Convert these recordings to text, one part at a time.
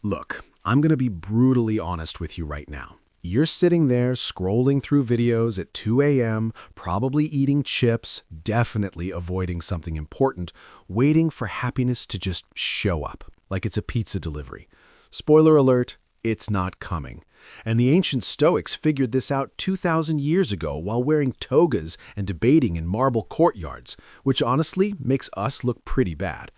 Look, I'm going to be brutally honest with you right now. You're sitting there scrolling through videos at 2 a.m., probably eating chips, definitely avoiding something important, waiting for happiness to just show up, like it's a pizza delivery. Spoiler alert, it's not coming. And the ancient Stoics figured this out 2,000 years ago while wearing togas and debating in marble courtyards, which honestly makes us look pretty bad.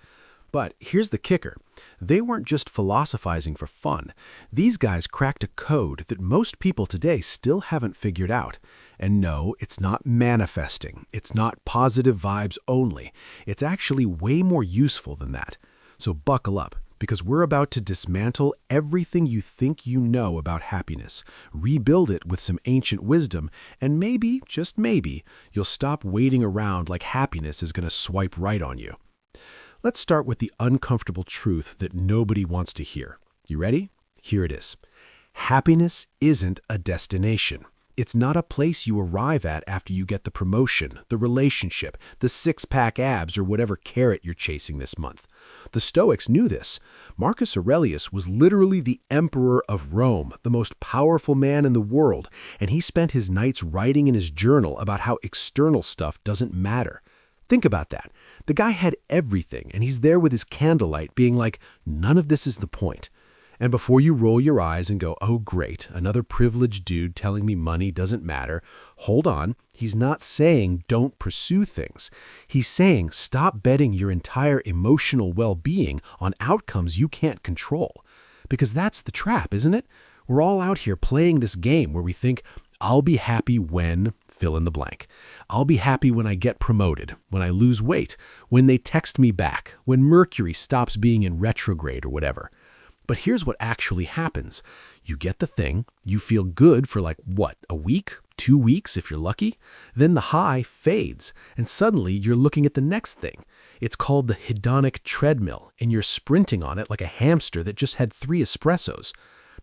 But here's the kicker. They weren't just philosophizing for fun. These guys cracked a code that most people today still haven't figured out. And no, it's not manifesting. It's not positive vibes only. It's actually way more useful than that. So buckle up, because we're about to dismantle everything you think you know about happiness, rebuild it with some ancient wisdom, and maybe, just maybe, you'll stop waiting around like happiness is going to swipe right on you. Let's start with the uncomfortable truth that nobody wants to hear. You ready? Here it is. Happiness isn't a destination. It's not a place you arrive at after you get the promotion, the relationship, the six-pack abs, or whatever carrot you're chasing this month. The Stoics knew this. Marcus Aurelius was literally the emperor of Rome, the most powerful man in the world, and he spent his nights writing in his journal about how external stuff doesn't matter. Think about that. The guy had everything, and he's there with his candlelight being like, none of this is the point. And before you roll your eyes and go, oh great, another privileged dude telling me money doesn't matter, hold on, he's not saying don't pursue things. He's saying stop betting your entire emotional well-being on outcomes you can't control. Because that's the trap, isn't it? We're all out here playing this game where we think, I'll be happy when, fill in the blank. I'll be happy when I get promoted, when I lose weight, when they text me back, when Mercury stops being in retrograde or whatever. But here's what actually happens. You get the thing, you feel good for like, what, a week? 2 weeks if you're lucky? Then the high fades, and suddenly you're looking at the next thing. It's called the hedonic treadmill, and you're sprinting on it like a hamster that just had 3 espressos.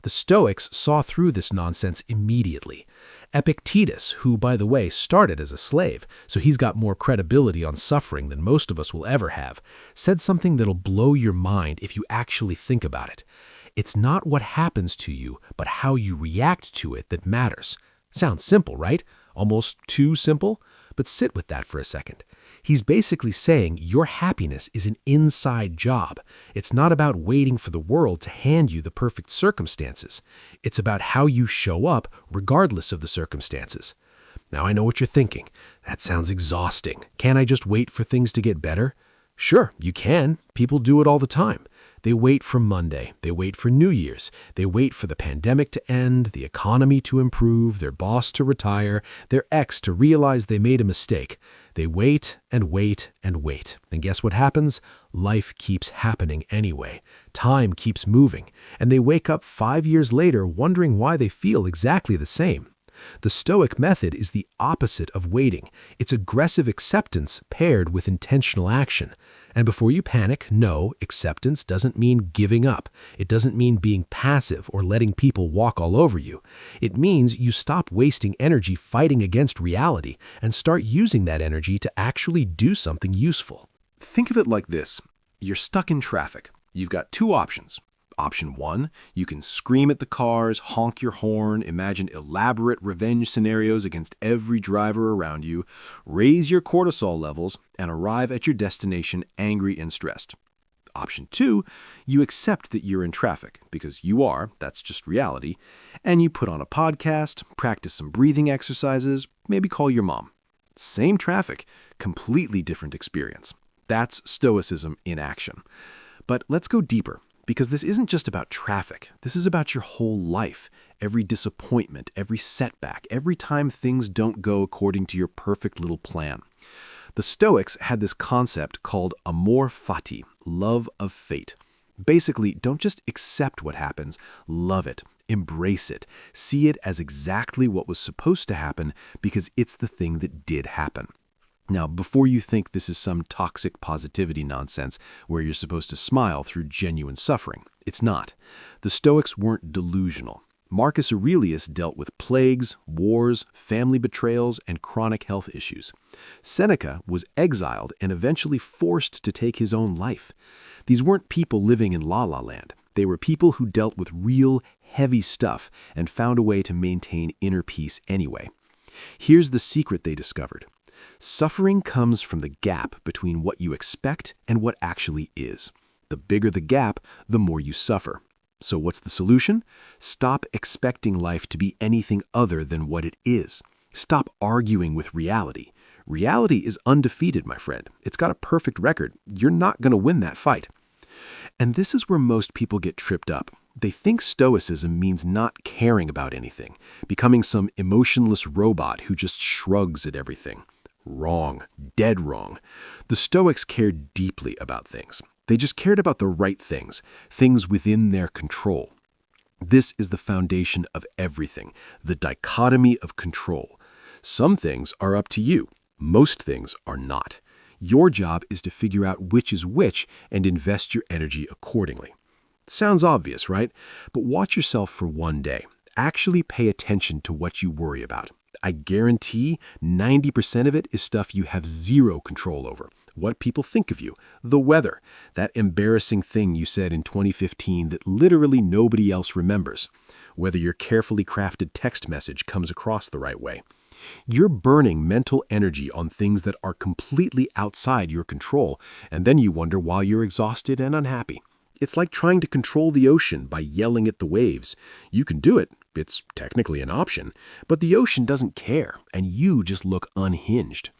The Stoics saw through this nonsense immediately. Epictetus, who, by the way, started as a slave, so he's got more credibility on suffering than most of us will ever have, said something that'll blow your mind if you actually think about it. It's not what happens to you, but how you react to it that matters. Sounds simple, right? Almost too simple? But sit with that for a second. He's basically saying your happiness is an inside job. It's not about waiting for the world to hand you the perfect circumstances. It's about how you show up regardless of the circumstances. Now I know what you're thinking. That sounds exhausting. Can't I just wait for things to get better? Sure, you can. People do it all the time. They wait for Monday. They wait for New Year's. They wait for the pandemic to end, the economy to improve, their boss to retire, their ex to realize they made a mistake. They wait and wait and wait. And guess what happens? Life keeps happening anyway. Time keeps moving. And they wake up 5 years later wondering why they feel exactly the same. The Stoic method is the opposite of waiting. It's aggressive acceptance paired with intentional action. And before you panic, no, acceptance doesn't mean giving up. It doesn't mean being passive or letting people walk all over you. It means you stop wasting energy fighting against reality and start using that energy to actually do something useful. Think of it like this. You're stuck in traffic. You've got 2 options. Option 1, you can scream at the cars, honk your horn, imagine elaborate revenge scenarios against every driver around you, raise your cortisol levels, and arrive at your destination angry and stressed. Option 2, you accept that you're in traffic, because you are, that's just reality, and you put on a podcast, practice some breathing exercises, maybe call your mom. Same traffic, completely different experience. That's Stoicism in action. But let's go deeper. Because this isn't just about traffic. This is about your whole life. Every disappointment, every setback, every time things don't go according to your perfect little plan. The Stoics had this concept called amor fati, love of fate. Basically, don't just accept what happens, love it, embrace it, see it as exactly what was supposed to happen because it's the thing that did happen. Now, before you think this is some toxic positivity nonsense where you're supposed to smile through genuine suffering, it's not. The Stoics weren't delusional. Marcus Aurelius dealt with plagues, wars, family betrayals, and chronic health issues. Seneca was exiled and eventually forced to take his own life. These weren't people living in la-la land. They were people who dealt with real, heavy stuff and found a way to maintain inner peace anyway. Here's the secret they discovered. Suffering comes from the gap between what you expect and what actually is. The bigger the gap, the more you suffer. So what's the solution? Stop expecting life to be anything other than what it is. Stop arguing with reality. Reality is undefeated, my friend. It's got a perfect record. You're not going to win that fight. And this is where most people get tripped up. They think Stoicism means not caring about anything, becoming some emotionless robot who just shrugs at everything. Wrong. Dead wrong. The Stoics cared deeply about things. They just cared about the right things, things within their control. This is the foundation of everything, the dichotomy of control. Some things are up to you. Most things are not. Your job is to figure out which is which and invest your energy accordingly. Sounds obvious, right? But watch yourself for one day. Actually pay attention to what you worry about. I guarantee 90% of it is stuff you have zero control over. What people think of you, the weather, that embarrassing thing you said in 2015 that literally nobody else remembers, whether your carefully crafted text message comes across the right way. You're burning mental energy on things that are completely outside your control, and then you wonder why you're exhausted and unhappy. It's like trying to control the ocean by yelling at the waves. You can do it. It's technically an option. But the ocean doesn't care, and you just look unhinged.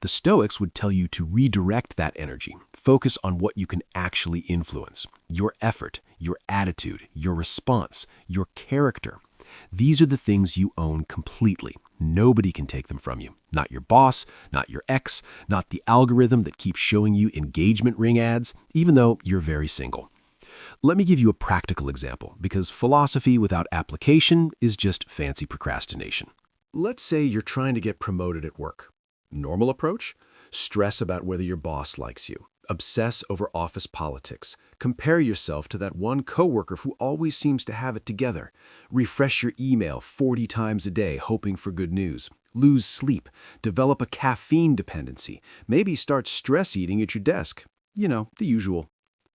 The Stoics would tell you to redirect that energy. Focus on what you can actually influence. Your effort, your attitude, your response, your character. These are the things you own completely. Nobody can take them from you. Not your boss, not your ex, not the algorithm that keeps showing you engagement ring ads, even though you're very single. Let me give you a practical example, because philosophy without application is just fancy procrastination. Let's say you're trying to get promoted at work. Normal approach? Stress about whether your boss likes you. Obsess over office politics. Compare yourself to that one coworker who always seems to have it together. Refresh your email 40 times a day hoping for good news. Lose sleep. Develop a caffeine dependency. Maybe start stress eating at your desk. You know, the usual.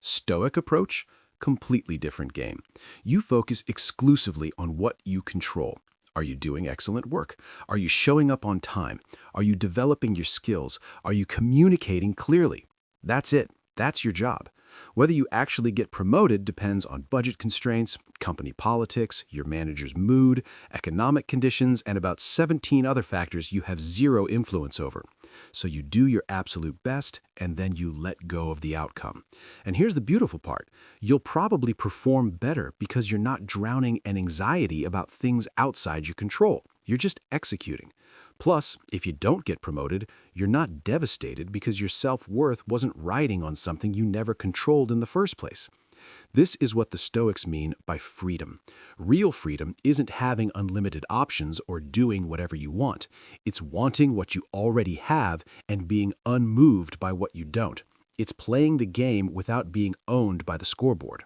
Stoic approach? Completely different game. You focus exclusively on what you control. Are you doing excellent work? Are you showing up on time? Are you developing your skills? Are you communicating clearly? That's it. That's your job. Whether you actually get promoted depends on budget constraints, company politics, your manager's mood, economic conditions, and about 17 other factors you have zero influence over. So you do your absolute best, and then you let go of the outcome. And here's the beautiful part. You'll probably perform better because you're not drowning in anxiety about things outside your control. You're just executing. Plus, if you don't get promoted, you're not devastated because your self-worth wasn't riding on something you never controlled in the first place. This is what the Stoics mean by freedom. Real freedom isn't having unlimited options or doing whatever you want. It's wanting what you already have and being unmoved by what you don't. It's playing the game without being owned by the scoreboard.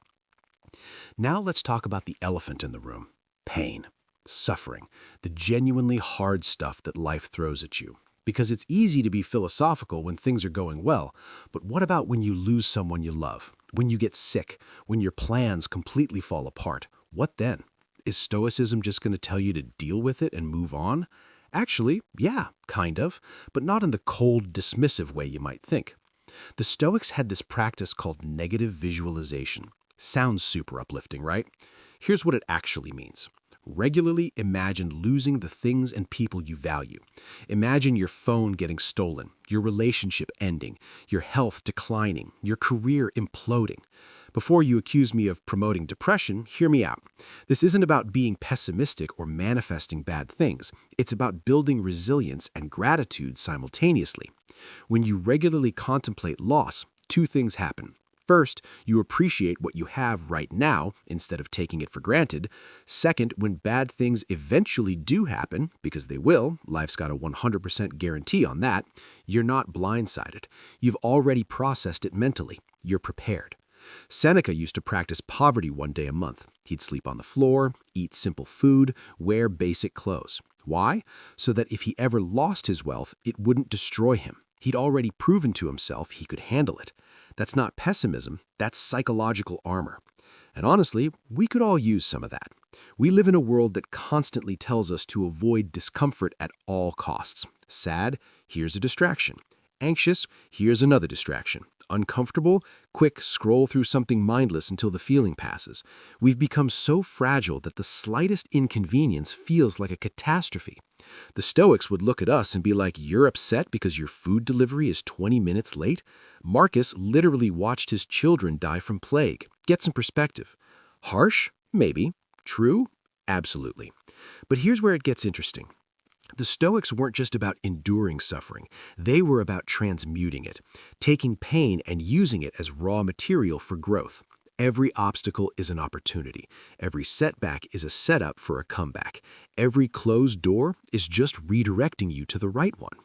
Now let's talk about the elephant in the room: pain. Suffering, the genuinely hard stuff that life throws at you. Because it's easy to be philosophical when things are going well, but what about when you lose someone you love? When you get sick? When your plans completely fall apart? What then? Is Stoicism just going to tell you to deal with it and move on? Actually, yeah, kind of, but not in the cold, dismissive way you might think. The Stoics had this practice called negative visualization. Sounds super uplifting, right? Here's what it actually means. Regularly imagine losing the things and people you value. Imagine your phone getting stolen, your relationship ending, your health declining, your career imploding. Before you accuse me of promoting depression, hear me out. This isn't about being pessimistic or manifesting bad things. It's about building resilience and gratitude simultaneously. When you regularly contemplate loss, two things happen. First, you appreciate what you have right now instead of taking it for granted. Second, when bad things eventually do happen, because they will, life's got a 100% guarantee on that, you're not blindsided. You've already processed it mentally. You're prepared. Seneca used to practice poverty one day a month. He'd sleep on the floor, eat simple food, wear basic clothes. Why? So that if he ever lost his wealth, it wouldn't destroy him. He'd already proven to himself he could handle it. That's not pessimism, that's psychological armor. And honestly, we could all use some of that. We live in a world that constantly tells us to avoid discomfort at all costs. Sad, here's a distraction. Anxious, here's another distraction. Uncomfortable, quick, scroll through something mindless until the feeling passes. We've become so fragile that the slightest inconvenience feels like a catastrophe. The Stoics would look at us and be like, "You're upset because your food delivery is 20 minutes late?" Marcus literally watched his children die from plague. Get some perspective. Harsh? Maybe. True? Absolutely. But here's where it gets interesting. The Stoics weren't just about enduring suffering. They were about transmuting it, taking pain and using it as raw material for growth. Every obstacle is an opportunity. Every setback is a setup for a comeback. Every closed door is just redirecting you to the right one.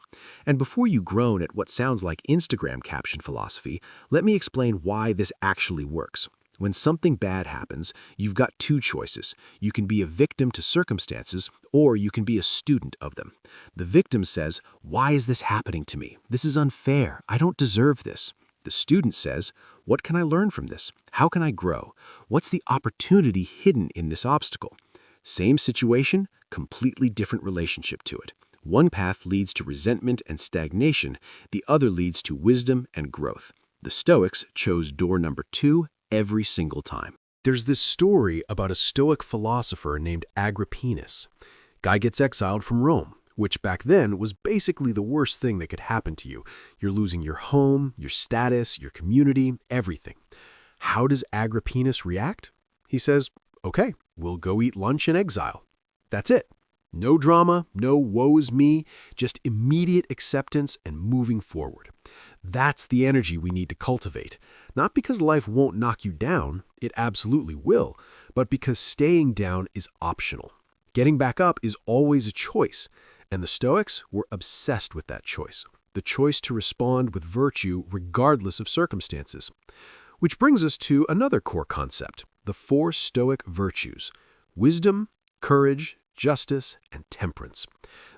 And before you groan at what sounds like Instagram caption philosophy, let me explain why this actually works. When something bad happens, you've got two choices. You can be a victim to circumstances, or you can be a student of them. The victim says, "Why is this happening to me? This is unfair. I don't deserve this." The student says, "What can I learn from this? How can I grow? What's the opportunity hidden in this obstacle?" Same situation, completely different relationship to it. One path leads to resentment and stagnation, the other leads to wisdom and growth. The Stoics chose door number 2 every single time. There's this story about a Stoic philosopher named Agrippinus. Guy gets exiled from Rome, which back then was basically the worst thing that could happen to you. You're losing your home, your status, your community, everything. How does Agrippinus react? He says, "Okay, we'll go eat lunch in exile." That's it. No drama, no woe is me, just immediate acceptance and moving forward. That's the energy we need to cultivate. Not because life won't knock you down, it absolutely will, but because staying down is optional. Getting back up is always a choice, and the Stoics were obsessed with that choice. The choice to respond with virtue regardless of circumstances. Which brings us to another core concept, the 4 Stoic virtues: wisdom, courage, justice, and temperance.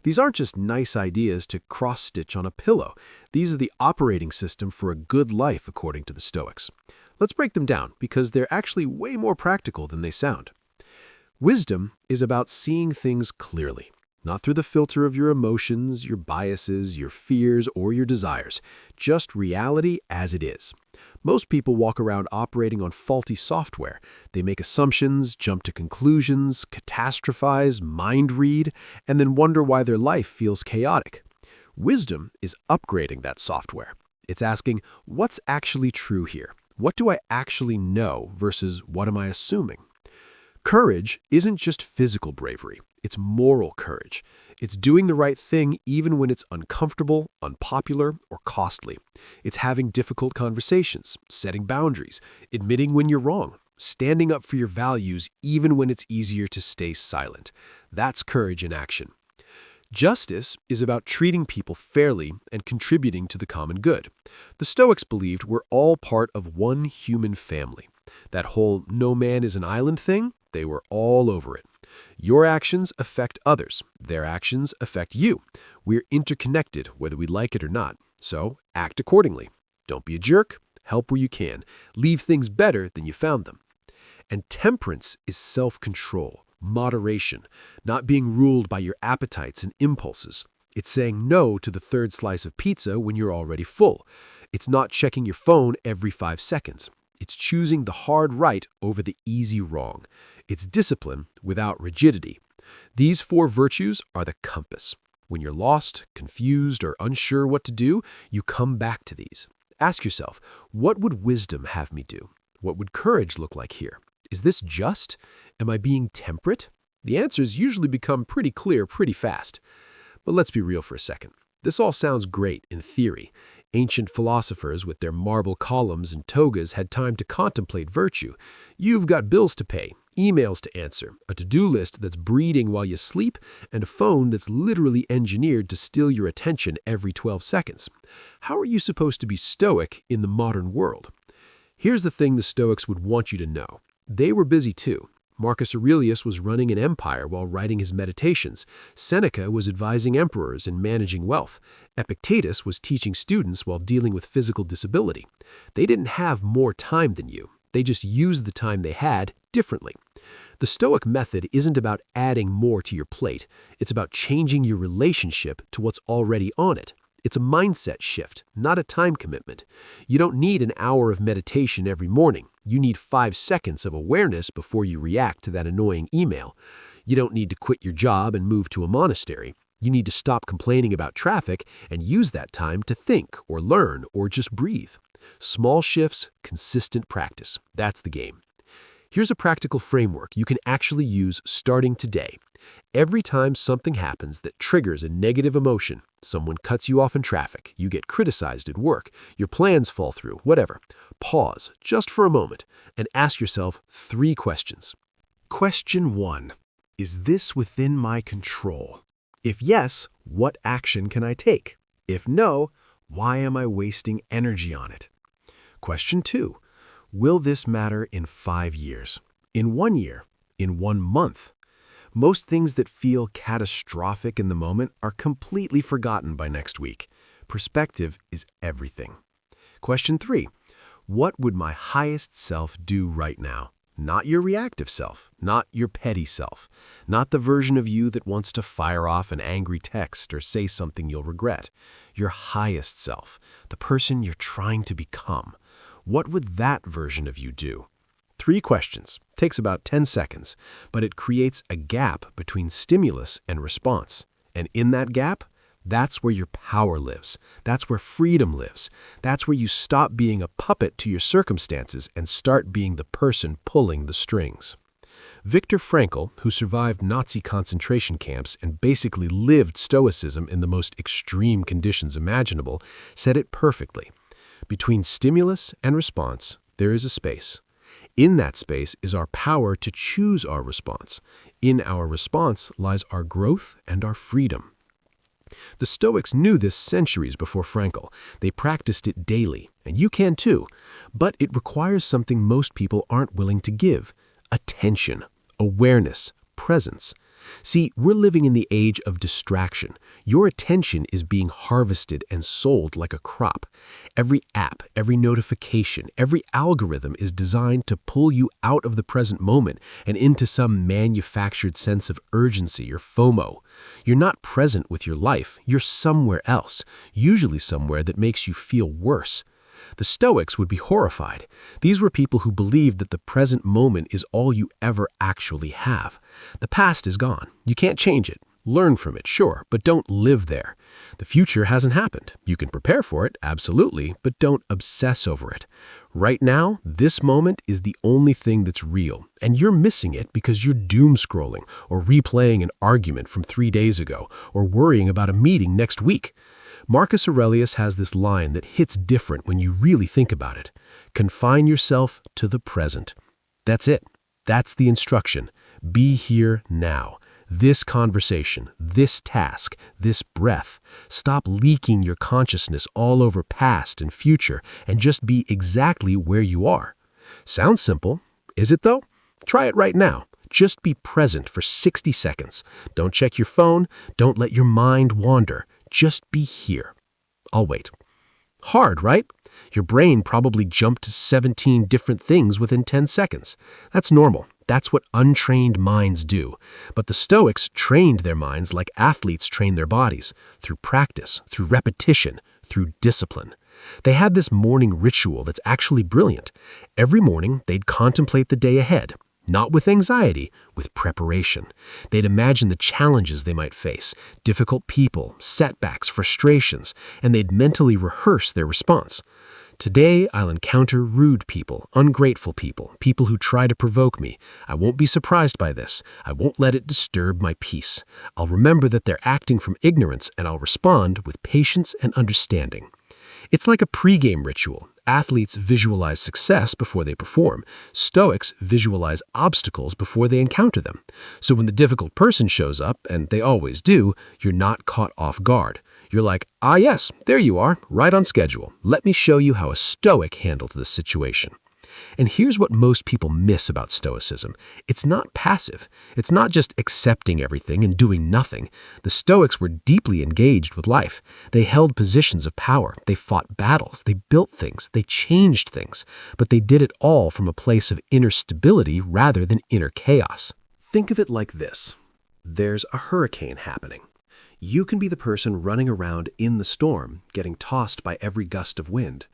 These aren't just nice ideas to cross-stitch on a pillow. These are the operating system for a good life, according to the Stoics. Let's break them down, because they're actually way more practical than they sound. Wisdom is about seeing things clearly, not through the filter of your emotions, your biases, your fears, or your desires, just reality as it is. Most people walk around operating on faulty software. They make assumptions, jump to conclusions, catastrophize, mind read, and then wonder why their life feels chaotic. Wisdom is upgrading that software. It's asking, what's actually true here? What do I actually know versus what am I assuming? Courage isn't just physical bravery. It's moral courage. It's doing the right thing even when it's uncomfortable, unpopular, or costly. It's having difficult conversations, setting boundaries, admitting when you're wrong, standing up for your values even when it's easier to stay silent. That's courage in action. Justice is about treating people fairly and contributing to the common good. The Stoics believed we're all part of one human family. That whole "no man is an island" thing, they were all over it. Your actions affect others. Their actions affect you. We're interconnected, whether we like it or not. So act accordingly. Don't be a jerk. Help where you can. Leave things better than you found them. And temperance is self-control, moderation, not being ruled by your appetites and impulses. It's saying no to the third slice of pizza when you're already full. It's not checking your phone every 5 seconds. It's choosing the hard right over the easy wrong. It's discipline without rigidity. These 4 virtues are the compass. When you're lost, confused, or unsure what to do, you come back to these. Ask yourself, what would wisdom have me do? What would courage look like here? Is this just? Am I being temperate? The answers usually become pretty clear pretty fast. But let's be real for a second. This all sounds great in theory. Ancient philosophers with their marble columns and togas had time to contemplate virtue. You've got bills to pay, emails to answer, a to-do list that's breeding while you sleep, and a phone that's literally engineered to steal your attention every 12 seconds. How are you supposed to be stoic in the modern world? Here's the thing the Stoics would want you to know. They were busy too. Marcus Aurelius was running an empire while writing his Meditations. Seneca was advising emperors and managing wealth. Epictetus was teaching students while dealing with physical disability. They didn't have more time than you. They just used the time they had differently. The Stoic method isn't about adding more to your plate. It's about changing your relationship to what's already on it. It's a mindset shift, not a time commitment. You don't need an hour of meditation every morning. You need 5 seconds of awareness before you react to that annoying email. You don't need to quit your job and move to a monastery. You need to stop complaining about traffic and use that time to think or learn or just breathe. Small shifts, consistent practice. That's the game. Here's a practical framework you can actually use starting today. Every time something happens that triggers a negative emotion, someone cuts you off in traffic, you get criticized at work, your plans fall through, whatever, pause just for a moment and ask yourself 3 questions. Question 1. Is this within my control? If yes, what action can I take? If no, why am I wasting energy on it? Question 2. Will this matter in 5 years? In 1 year? In 1 month? Most things that feel catastrophic in the moment are completely forgotten by next week. Perspective is everything. Question 3. What would my highest self do right now? Not your reactive self, not your petty self, not the version of you that wants to fire off an angry text or say something you'll regret. Your highest self, the person you're trying to become. What would that version of you do? 3 questions. Takes about 10 seconds, but it creates a gap between stimulus and response. And in that gap, that's where your power lives. That's where freedom lives. That's where you stop being a puppet to your circumstances and start being the person pulling the strings. Viktor Frankl, who survived Nazi concentration camps and basically lived Stoicism in the most extreme conditions imaginable, said it perfectly. Between stimulus and response, there is a space. In that space is our power to choose our response. In our response lies our growth and our freedom. The Stoics knew this centuries before Frankl. They practiced it daily, and you can too. But it requires something most people aren't willing to give: attention, awareness, presence. See, we're living in the age of distraction. Your attention is being harvested and sold like a crop. Every app, every notification, every algorithm is designed to pull you out of the present moment and into some manufactured sense of urgency or FOMO. You're not present with your life. You're somewhere else, usually somewhere that makes you feel worse. The Stoics would be horrified. These were people who believed that the present moment is all you ever actually have. The past is gone. You can't change it. Learn from it, sure, but don't live there. The future hasn't happened. You can prepare for it, absolutely, but don't obsess over it. Right now, this moment is the only thing that's real, and you're missing it because you're doom scrolling or replaying an argument from 3 days ago or worrying about a meeting next week. Marcus Aurelius has this line that hits different when you really think about it. Confine yourself to the present. That's it. That's the instruction. Be here now. This conversation, this task, this breath. Stop leaking your consciousness all over past and future and just be exactly where you are. Sounds simple. Is it though? Try it right now. Just be present for 60 seconds. Don't check your phone. Don't let your mind wander. Just be here. I'll wait. Hard, right? Your brain probably jumped to 17 different things within 10 seconds. That's normal. That's what untrained minds do. But the Stoics trained their minds like athletes train their bodies, through practice, through repetition, through discipline. They had this morning ritual that's actually brilliant. Every morning, they'd contemplate the day ahead. Not with anxiety, with preparation. They'd imagine the challenges they might face, difficult people, setbacks, frustrations, and they'd mentally rehearse their response. Today, I'll encounter rude people, ungrateful people, people who try to provoke me. I won't be surprised by this. I won't let it disturb my peace. I'll remember that they're acting from ignorance, and I'll respond with patience and understanding. It's like a pregame ritual. Athletes visualize success before they perform. Stoics visualize obstacles before they encounter them. So when the difficult person shows up, and they always do, you're not caught off guard. You're like, ah yes, there you are, right on schedule. Let me show you how a Stoic handled this situation. And here's what most people miss about Stoicism. It's not passive. It's not just accepting everything and doing nothing. The Stoics were deeply engaged with life. They held positions of power. They fought battles. They built things. They changed things. But they did it all from a place of inner stability rather than inner chaos. Think of it like this. There's a hurricane happening. You can be the person running around in the storm, getting tossed by every gust of wind.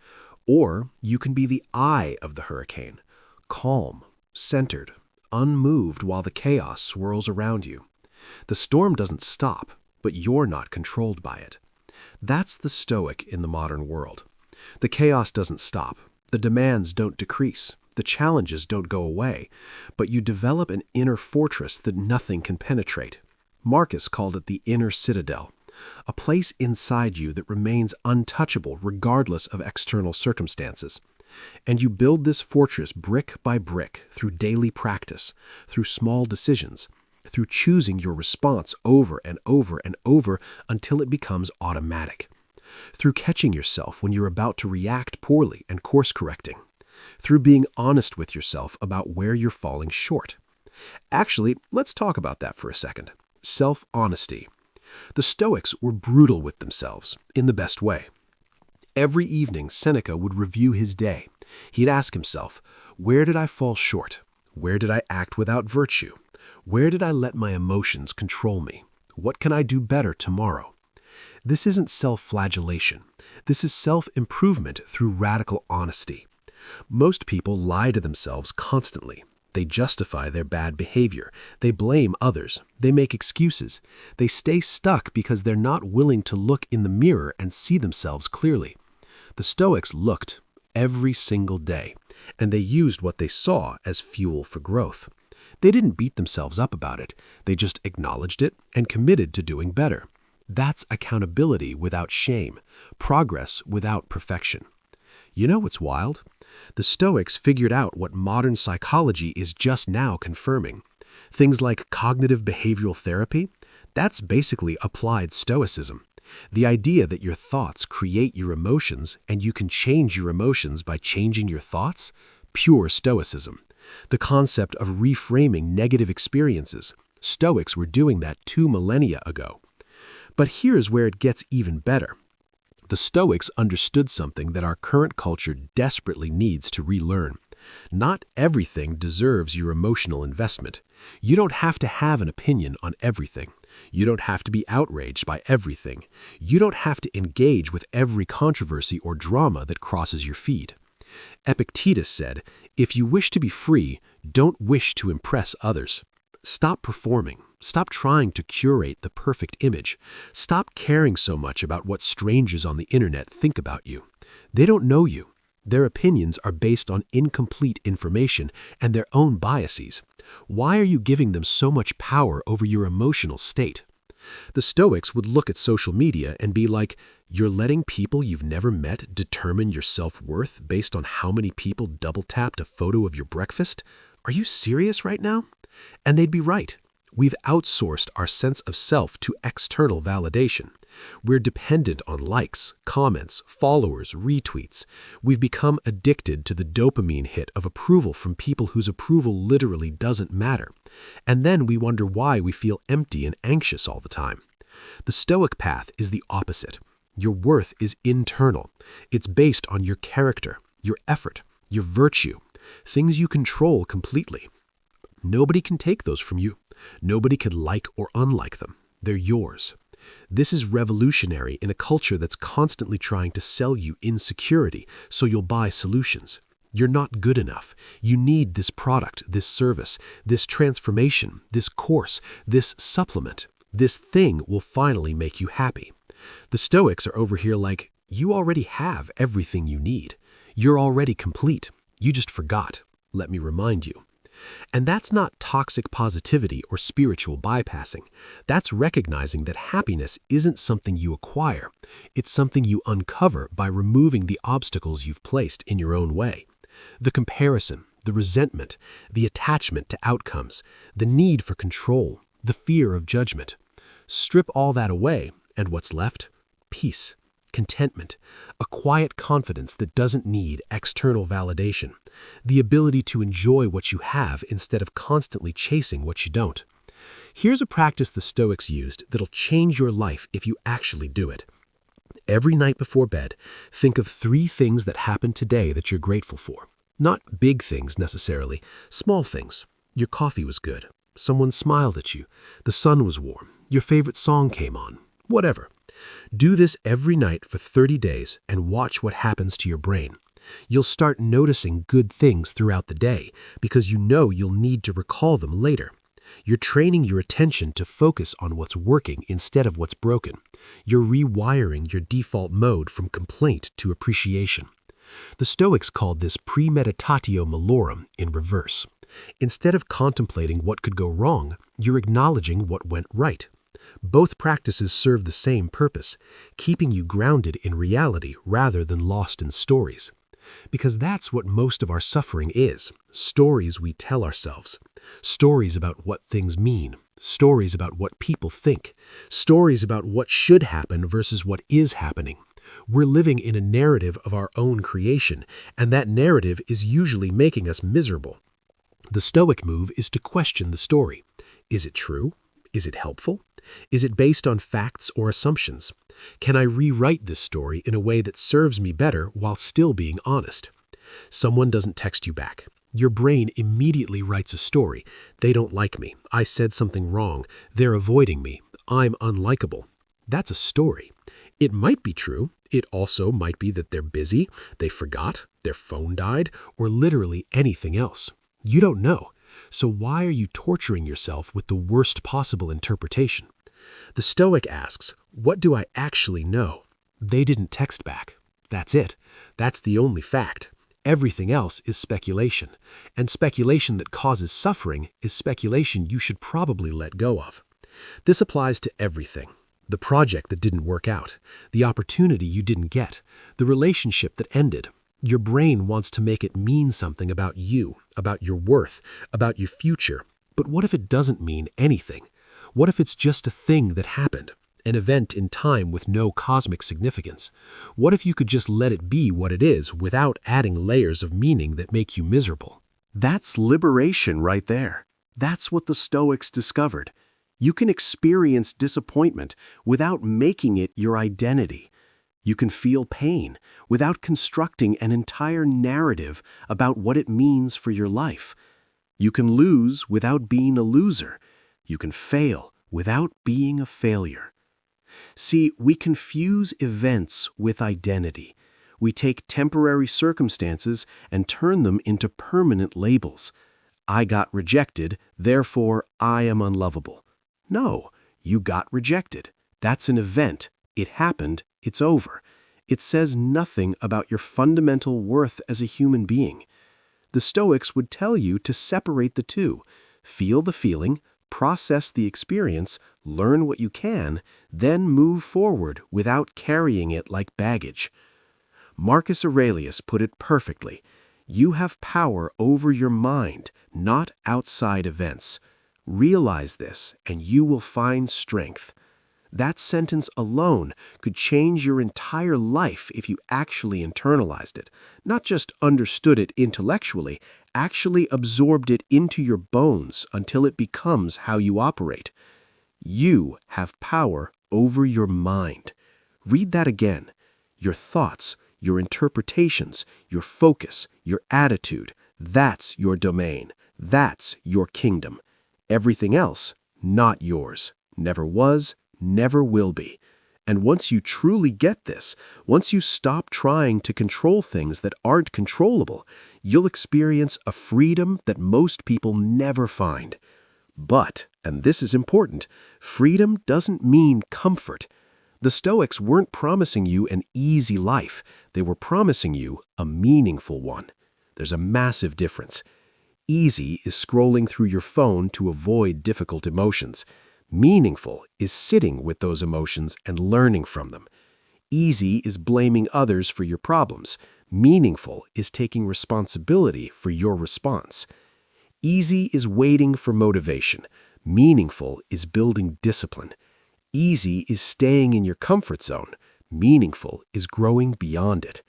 Or you can be the eye of the hurricane, calm, centered, unmoved while the chaos swirls around you. The storm doesn't stop, but you're not controlled by it. That's the Stoic in the modern world. The chaos doesn't stop. The demands don't decrease. The challenges don't go away. But you develop an inner fortress that nothing can penetrate. Marcus called it the inner citadel. A place inside you that remains untouchable regardless of external circumstances. And you build this fortress brick by brick through daily practice, through small decisions, through choosing your response over and over and over until it becomes automatic, through catching yourself when you're about to react poorly and course-correcting, through being honest with yourself about where you're falling short. Actually, let's talk about that for a second. Self-honesty. The Stoics were brutal with themselves, in the best way. Every evening, Seneca would review his day. He'd ask himself, where did I fall short? Where did I act without virtue? Where did I let my emotions control me? What can I do better tomorrow? This isn't self-flagellation. This is self-improvement through radical honesty. Most people lie to themselves constantly. They justify their bad behavior. They blame others. They make excuses. They stay stuck because they're not willing to look in the mirror and see themselves clearly. The Stoics looked every single day, and they used what they saw as fuel for growth. They didn't beat themselves up about it. They just acknowledged it and committed to doing better. That's accountability without shame, progress without perfection. You know what's wild? The Stoics figured out what modern psychology is just now confirming. Things like cognitive behavioral therapy, that's basically applied Stoicism. The idea that your thoughts create your emotions and you can change your emotions by changing your thoughts, pure Stoicism. The concept of reframing negative experiences. Stoics were doing that 2 millennia ago. But here's where it gets even better. The Stoics understood something that our current culture desperately needs to relearn. Not everything deserves your emotional investment. You don't have to have an opinion on everything. You don't have to be outraged by everything. You don't have to engage with every controversy or drama that crosses your feed. Epictetus said, if you wish to be free, don't wish to impress others. Stop performing. Stop trying to curate the perfect image. Stop caring so much about what strangers on the internet think about you. They don't know you. Their opinions are based on incomplete information and their own biases. Why are you giving them so much power over your emotional state? The Stoics would look at social media and be like, you're letting people you've never met determine your self-worth based on how many people double-tapped a photo of your breakfast? Are you serious right now? And they'd be right. We've outsourced our sense of self to external validation. We're dependent on likes, comments, followers, retweets. We've become addicted to the dopamine hit of approval from people whose approval literally doesn't matter. And then we wonder why we feel empty and anxious all the time. The Stoic path is the opposite. Your worth is internal. It's based on your character, your effort, your virtue, things you control completely. Nobody can take those from you. Nobody can like or unlike them. They're yours. This is revolutionary in a culture that's constantly trying to sell you insecurity so you'll buy solutions. You're not good enough. You need this product, this service, this transformation, this course, this supplement. This thing will finally make you happy. The Stoics are over here like, you already have everything you need. You're already complete. You just forgot. Let me remind you. And that's not toxic positivity or spiritual bypassing. That's recognizing that happiness isn't something you acquire. It's something you uncover by removing the obstacles you've placed in your own way. The comparison, the resentment, the attachment to outcomes, the need for control, the fear of judgment. Strip all that away, and what's left? Peace. Contentment, a quiet confidence that doesn't need external validation. The ability to enjoy what you have instead of constantly chasing what you don't. Here's a practice the Stoics used that'll change your life if you actually do it. Every night before bed, think of 3 things that happened today that you're grateful for. Not big things necessarily, small things. Your coffee was good. Someone smiled at you. The sun was warm. Your favorite song came on. Whatever. Do this every night for 30 days and watch what happens to your brain. You'll start noticing good things throughout the day because you know you'll need to recall them later. You're training your attention to focus on what's working instead of what's broken. You're rewiring your default mode from complaint to appreciation. The Stoics called this premeditatio malorum in reverse. Instead of contemplating what could go wrong, you're acknowledging what went right. Both practices serve the same purpose, keeping you grounded in reality rather than lost in stories. Because that's what most of our suffering is, stories we tell ourselves. Stories about what things mean, stories about what people think, stories about what should happen versus what is happening. We're living in a narrative of our own creation, and that narrative is usually making us miserable. The Stoic move is to question the story. Is it true? Is it helpful? Is it based on facts or assumptions? Can I rewrite this story in a way that serves me better while still being honest? Someone doesn't text you back. Your brain immediately writes a story. They don't like me. I said something wrong. They're avoiding me. I'm unlikable. That's a story. It might be true. It also might be that they're busy, they forgot, their phone died, or literally anything else. You don't know. So why are you torturing yourself with the worst possible interpretation? The Stoic asks, what do I actually know? They didn't text back. That's it. That's the only fact. Everything else is speculation. And speculation that causes suffering is speculation you should probably let go of. This applies to everything. The project that didn't work out, the opportunity you didn't get, the relationship that ended. Your brain wants to make it mean something about you, about your worth, about your future. But what if it doesn't mean anything? What if it's just a thing that happened, an event in time with no cosmic significance? What if you could just let it be what it is without adding layers of meaning that make you miserable? That's liberation right there. That's what the Stoics discovered. You can experience disappointment without making it your identity. You can feel pain without constructing an entire narrative about what it means for your life. You can lose without being a loser. You can fail without being a failure. See, we confuse events with identity. We take temporary circumstances and turn them into permanent labels. I got rejected, therefore I am unlovable. No, you got rejected. That's an event. It happened. It's over. It says nothing about your fundamental worth as a human being. The Stoics would tell you to separate the two. Feel the feeling, process the experience, learn what you can, then move forward without carrying it like baggage. Marcus Aurelius put it perfectly. You have power over your mind, not outside events. Realize this, and you will find strength. That sentence alone could change your entire life if you actually internalized it, not just understood it intellectually, actually absorbed it into your bones until it becomes how you operate. You have power over your mind. Read that again. Your thoughts, your interpretations, your focus, your attitude, that's your domain. That's your kingdom. Everything else, not yours. Never was, never will be. And once you truly get this, once you stop trying to control things that aren't controllable, you'll experience a freedom that most people never find. But, and this is important, freedom doesn't mean comfort. The Stoics weren't promising you an easy life. They were promising you a meaningful one. There's a massive difference. Easy is scrolling through your phone to avoid difficult emotions. Meaningful is sitting with those emotions and learning from them. Easy is blaming others for your problems. Meaningful is taking responsibility for your response. Easy is waiting for motivation. Meaningful is building discipline. Easy is staying in your comfort zone. Meaningful is growing beyond it.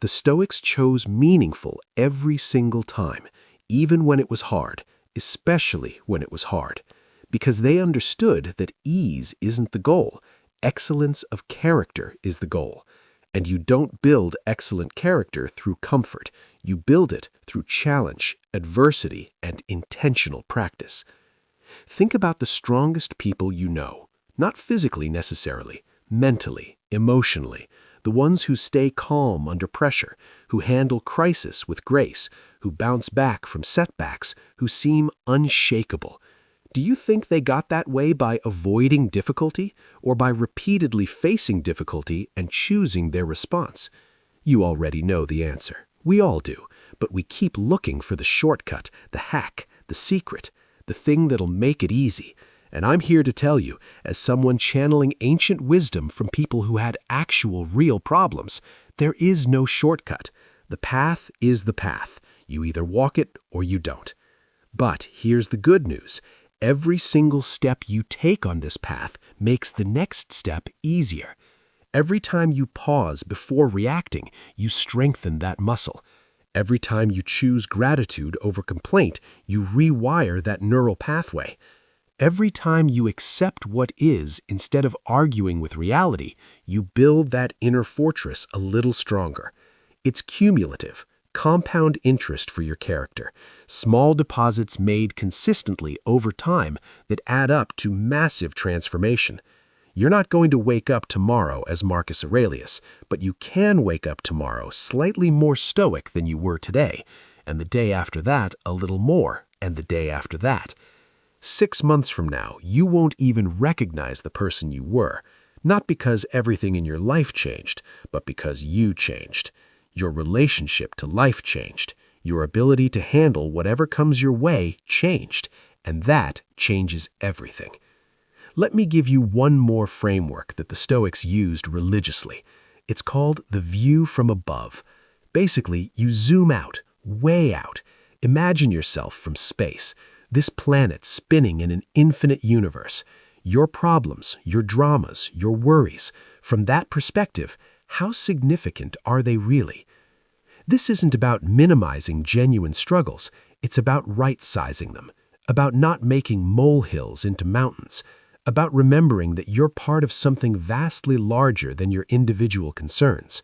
The Stoics chose meaningful every single time, even when it was hard, especially when it was hard, because they understood that ease isn't the goal. Excellence of character is the goal. And you don't build excellent character through comfort. You build it through challenge, adversity, and intentional practice. Think about the strongest people you know, not physically necessarily, mentally, emotionally, the ones who stay calm under pressure, who handle crisis with grace, who bounce back from setbacks, who seem unshakable. Do you think they got that way by avoiding difficulty or by repeatedly facing difficulty and choosing their response? You already know the answer. We all do, but we keep looking for the shortcut, the hack, the secret, the thing that'll make it easy. And I'm here to tell you, as someone channeling ancient wisdom from people who had actual real problems, there is no shortcut. The path is the path. You either walk it or you don't. But here's the good news. Every single step you take on this path makes the next step easier. Every time you pause before reacting, you strengthen that muscle. Every time you choose gratitude over complaint, you rewire that neural pathway. Every time you accept what is instead of arguing with reality, you build that inner fortress a little stronger. It's cumulative. Compound interest for your character, small deposits made consistently over time that add up to massive transformation. You're not going to wake up tomorrow as Marcus Aurelius, but you can wake up tomorrow slightly more stoic than you were today, and the day after that a little more, and the day after that. 6 months from now, you won't even recognize the person you were, not because everything in your life changed, but because you changed. Your relationship to life changed. Your ability to handle whatever comes your way changed, and that changes everything. Let me give you one more framework that the Stoics used religiously. It's called the view from above. Basically, you zoom out, way out. Imagine yourself from space, this planet spinning in an infinite universe. Your problems, your dramas, your worries. From that perspective, how significant are they really? This isn't about minimizing genuine struggles. It's about right-sizing them, about not making molehills into mountains, about remembering that you're part of something vastly larger than your individual concerns.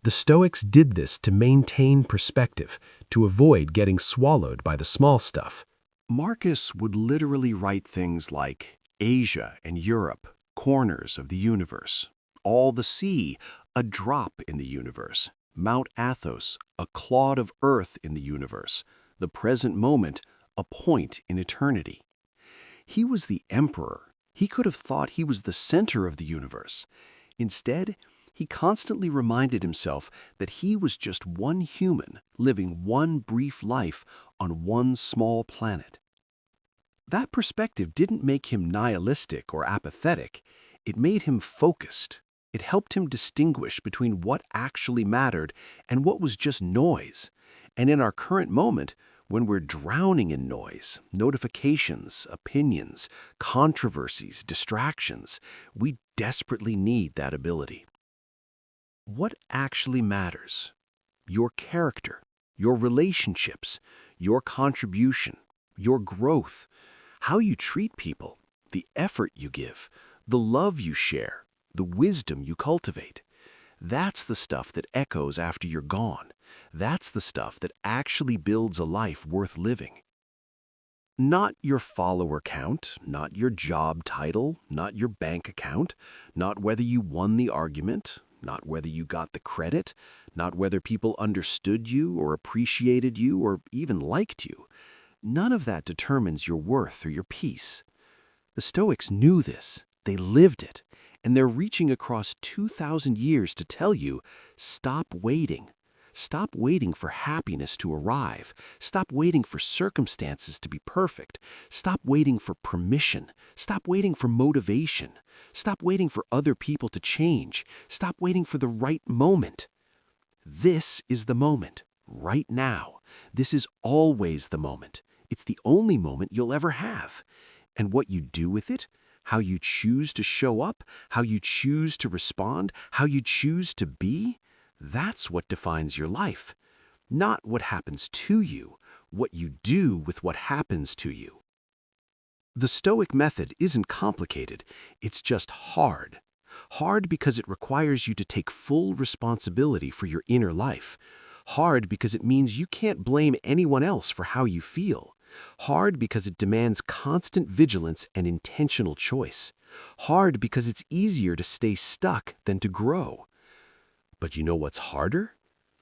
The Stoics did this to maintain perspective, to avoid getting swallowed by the small stuff. Marcus would literally write things like Asia and Europe, corners of the universe, all the sea, a drop in the universe, Mount Athos, a clod of earth in the universe, the present moment, a point in eternity. He was the emperor. He could have thought he was the center of the universe. Instead, he constantly reminded himself that he was just one human living one brief life on one small planet. That perspective didn't make him nihilistic or apathetic. It made him focused. It helped him distinguish between what actually mattered and what was just noise. And in our current moment, when we're drowning in noise, notifications, opinions, controversies, distractions, we desperately need that ability. What actually matters? Your character, your relationships, your contribution, your growth, how you treat people, the effort you give, the love you share, the wisdom you cultivate. That's the stuff that echoes after you're gone. That's the stuff that actually builds a life worth living. Not your follower count, not your job title, not your bank account, not whether you won the argument, not whether you got the credit, not whether people understood you or appreciated you or even liked you. None of that determines your worth or your peace. The Stoics knew this. They lived it. And they're reaching across 2,000 years to tell you, stop waiting. Stop waiting for happiness to arrive. Stop waiting for circumstances to be perfect. Stop waiting for permission. Stop waiting for motivation. Stop waiting for other people to change. Stop waiting for the right moment. This is the moment, right now. This is always the moment. It's the only moment you'll ever have. And what you do with it, how you choose to show up, how you choose to respond, how you choose to be, that's what defines your life. Not what happens to you, what you do with what happens to you. The Stoic method isn't complicated, it's just hard. Hard because it requires you to take full responsibility for your inner life. Hard because it means you can't blame anyone else for how you feel. Hard because it demands constant vigilance and intentional choice. Hard because it's easier to stay stuck than to grow. But you know what's harder?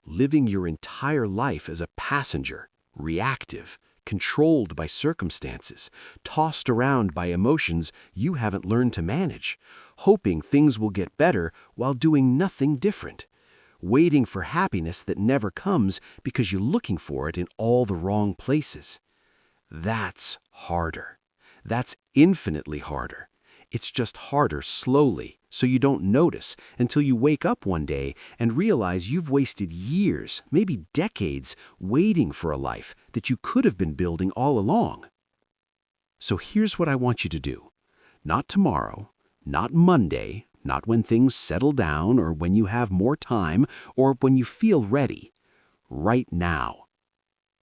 Living your entire life as a passenger, reactive, controlled by circumstances, tossed around by emotions you haven't learned to manage, hoping things will get better while doing nothing different, waiting for happiness that never comes because you're looking for it in all the wrong places. That's harder. That's infinitely harder. It's just harder slowly, so you don't notice until you wake up one day and realize you've wasted years, maybe decades, waiting for a life that you could have been building all along. So here's what I want you to do. Not tomorrow, not Monday, not when things settle down or when you have more time or when you feel ready. Right now.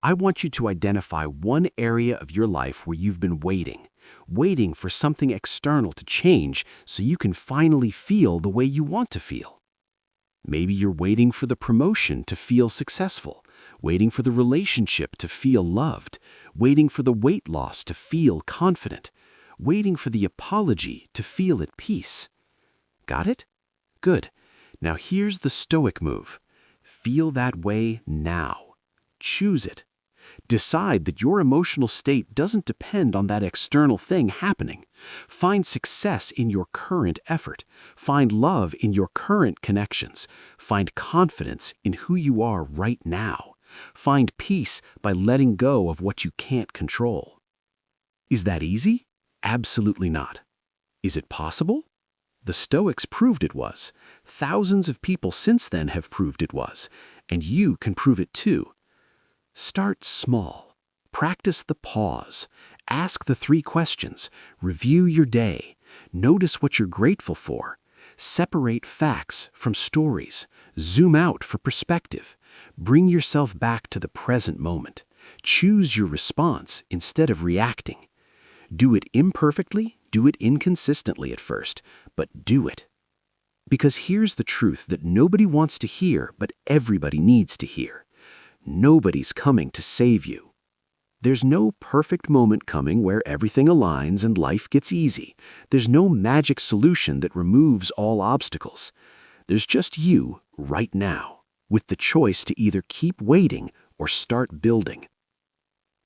I want you to identify one area of your life where you've been waiting for something external to change so you can finally feel the way you want to feel. Maybe you're waiting for the promotion to feel successful, waiting for the relationship to feel loved, waiting for the weight loss to feel confident, waiting for the apology to feel at peace. Got it? Good. Now here's the Stoic move. Feel that way now. Choose it. Decide that your emotional state doesn't depend on that external thing happening. Find success in your current effort. Find love in your current connections. Find confidence in who you are right now. Find peace by letting go of what you can't control. Is that easy? Absolutely not. Is it possible? The Stoics proved it was. Thousands of people since then have proved it was. And you can prove it too. Start small. Practice the pause. Ask the 3 questions. Review your day. Notice what you're grateful for. Separate facts from stories. Zoom out for perspective. Bring yourself back to the present moment. Choose your response instead of reacting. Do it imperfectly, do it inconsistently at first, but do it. Because here's the truth that nobody wants to hear, but everybody needs to hear. Nobody's coming to save you. There's no perfect moment coming where everything aligns and life gets easy. There's no magic solution that removes all obstacles. There's just you right now, with the choice to either keep waiting or start building.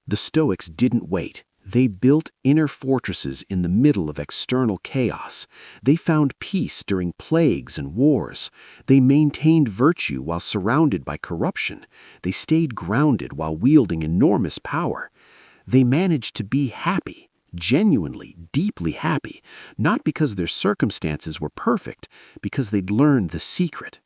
The Stoics didn't wait. They built inner fortresses in the middle of external chaos. They found peace during plagues and wars. They maintained virtue while surrounded by corruption. They stayed grounded while wielding enormous power. They managed to be happy, genuinely, deeply happy, not because their circumstances were perfect, because they'd learned the secret.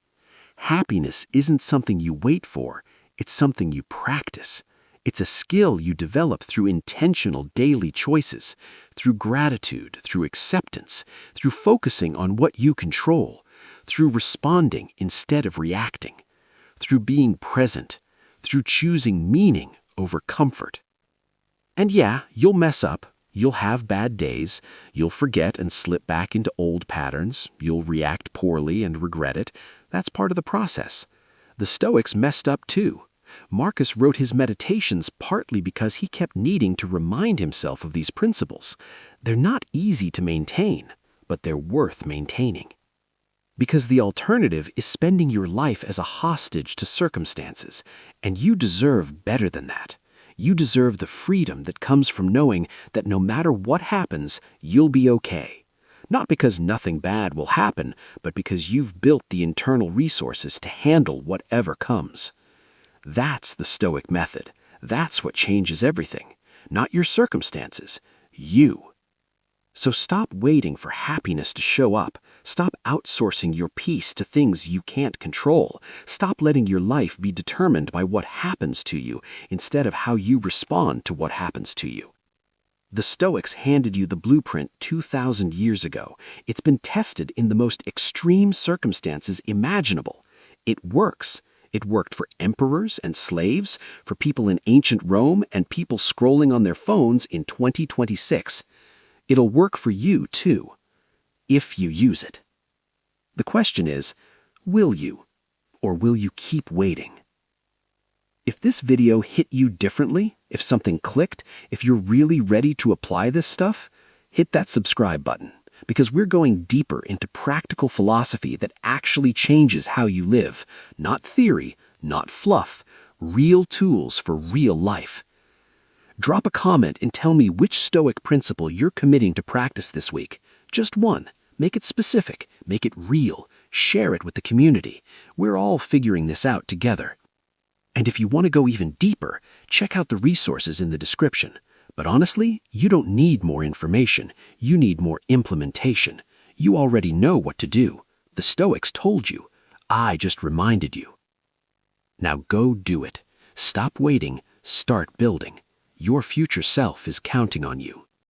Happiness isn't something you wait for, it's something you practice. It's a skill you develop through intentional daily choices, through gratitude, through acceptance, through focusing on what you control, through responding instead of reacting, through being present, through choosing meaning over comfort. And yeah, you'll mess up, you'll have bad days, you'll forget and slip back into old patterns, you'll react poorly and regret it. That's part of the process. The Stoics messed up too. Marcus wrote his meditations partly because he kept needing to remind himself of these principles. They're not easy to maintain, but they're worth maintaining. Because the alternative is spending your life as a hostage to circumstances, and you deserve better than that. You deserve the freedom that comes from knowing that no matter what happens, you'll be okay. Not because nothing bad will happen, but because you've built the internal resources to handle whatever comes. That's the Stoic method. That's what changes everything. Not your circumstances, you. So stop waiting for happiness to show up. Stop outsourcing your peace to things you can't control. Stop letting your life be determined by what happens to you instead of how you respond to what happens to you. The Stoics handed you the blueprint 2,000 years ago. It's been tested in the most extreme circumstances imaginable. It works. It worked for emperors and slaves, for people in ancient Rome, and people scrolling on their phones in 2026. It'll work for you, too, if you use it. The question is, will you? Or will you keep waiting? If this video hit you differently, if something clicked, if you're really ready to apply this stuff, hit that subscribe button, because we're going deeper into practical philosophy that actually changes how you live. Not theory, not fluff, real tools for real life. Drop a comment and tell me which Stoic principle you're committing to practice this week. Just one. Make it specific, make it real, share it with the community. We're all figuring this out together. And if you want to go even deeper, check out the resources in the description. But honestly, you don't need more information. You need more implementation. You already know what to do. The Stoics told you. I just reminded you. Now go do it. Stop waiting. Start building. Your future self is counting on you.